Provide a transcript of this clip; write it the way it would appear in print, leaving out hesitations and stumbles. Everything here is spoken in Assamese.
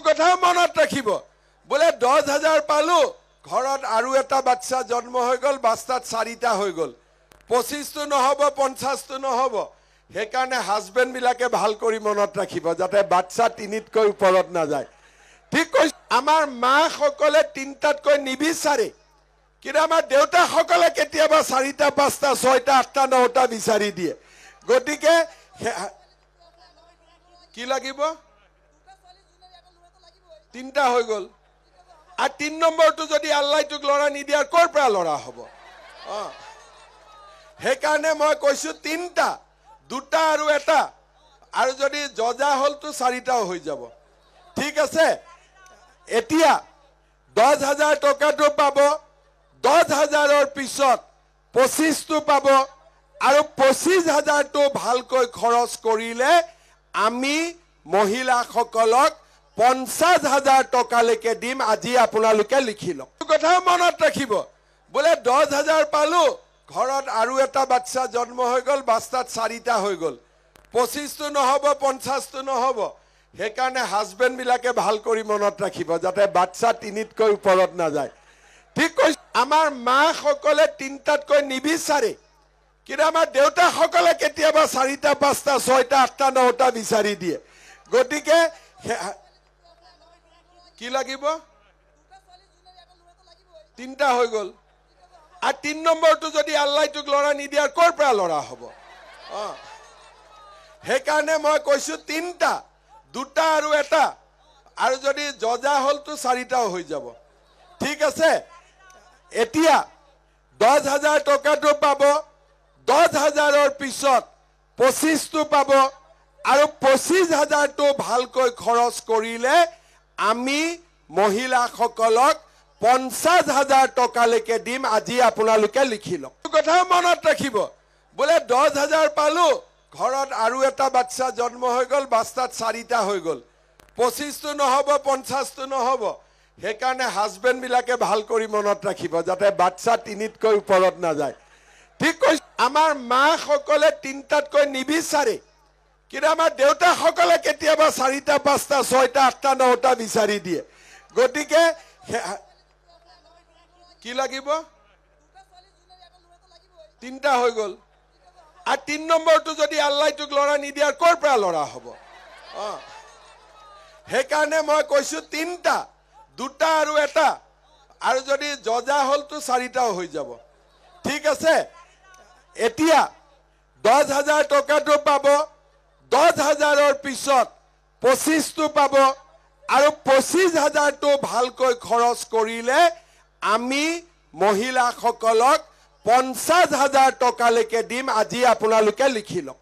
কথা মনত ৰাখিব বোলে 10,000 পালো ঘৰত আৰু এটা বাচ্চা জন্ম হৈ গল বাস্তাত 4টা হৈ গল 25টো নহব 50টো নহব সেইকাৰণে হাজবেণ্ড বিলাকে ভাল কৰি মনত ৰাখিব যাতে বাচ্চা 3তকৈ ওপৰত না যায় ঠিক কৈছে আমাৰ মা সকলে 3টাতকৈ নিবিচাৰে কিন্তু আমাৰ দেউতা সকলে কেতিয়াবা 4টা 5টা 6টা 8টা 9টা বিচাৰি দিয়ে গতিকে কি লাগিব 3টা হৈ গল আৰ 3 নম্বৰটো যদি আল্লাহ তোক লড়া নিদিয়াৰ কোৰ পৰা লড়া হব সেইকাৰণে মই কৈছো 3টা 2টা আৰু এটা আৰু যদি জজা হল তো 4টাও হৈ যাব ঠিক আছে এতিয়া 10,000 টকাটো পাব 10,000ৰ পিছত 25টো পাব আৰু 25,000টো ভালকৈ খৰচ কৰিলে আমি মহিলা সকলক 50,000 টকালৈকে দিম আজি আপোনালোকে লিখি লওক কথা মনত ৰাখিব বোলে 10,000 পালো ঘৰত আৰু এটা বাচ্চা জন্ম হৈ গল বাস্তাত 4টা হৈ গল 25টো নহব 50টো নহব সেইকাৰণে হাজবেণ্ড বিলাকে ভাল কৰি মনত ৰাখিব যাতে বাচ্চা 3তকৈ ওপৰত না যায় ঠিক কৈছে আমাৰ মা সকলে 3টাতকৈ নিবিচাৰে কিন্তু আমাৰ দেউতা সকলে কেতিয়াবা 4টা 5টা 6টা 8টা 9টা বিচাৰি দিয়ে গতিকে কি লাগিব 3টা হৈ গল আৰ 3 নম্বৰটো যদি আল্লাহ তোক লড়া নিদিয়াৰ কোৰ পৰা লড়া হব সেইকাৰণে মই কৈছো 3টা 2টা আৰু এটা আৰু যদি জজা হল তো 4টাও হৈ যাব ঠিক আছে এতিয়া 10,000 টকাটো পাব 10,000ৰ পিছত 25টো পাব আৰু 25,000টো ভালকৈ খৰচ কৰিলে আমি মহিলা সকলক 50,000 টকালৈকে দিম আজি আপোনালোকে লিখি লওক কথা মনত ৰাখিব বোলে 10,000 পালো ঘৰত আৰু এটা বাচ্চা জন্ম হৈ গল বাস্তাত 4টা হৈ গল 25টো নহব 50টো নহব সেইকাৰণে হাজবেণ্ড বিলাকে ভাল কৰি মনত ৰাখিব যাতে বাচ্চা 3তকৈ ওপৰত না যায় ঠিক কৈছে আমাৰ মা সকলে 3টাতকৈ নিবিচাৰে কিন্তু আমাৰ দেউতা সকলে কেতিয়াবা 4টা 5টা 6টা 8টা 9টা বিচাৰি দিয়ে গতিকে কি লাগিব 3টা হৈ গল আৰ 3 নম্বৰটো যদি আল্লাহ তোক লড়া নিদিয়াৰ কোৰ পৰা লড়া হব সেইকাৰণে মই কৈছো 3টা 2টা আৰু এটা আৰু যদি জজা হল তো 4টাও হৈ যাব ঠিক আছে এতিয়া 10,000 টকাটো পাব 10,000ৰ পিছত 25টো পাব আৰু 25,000টো ভালকৈ খৰচ কৰিলে আমি মহিলা সকলক 50,000 টকালৈকে দিম আজি আপোনালোকে লিখি লওক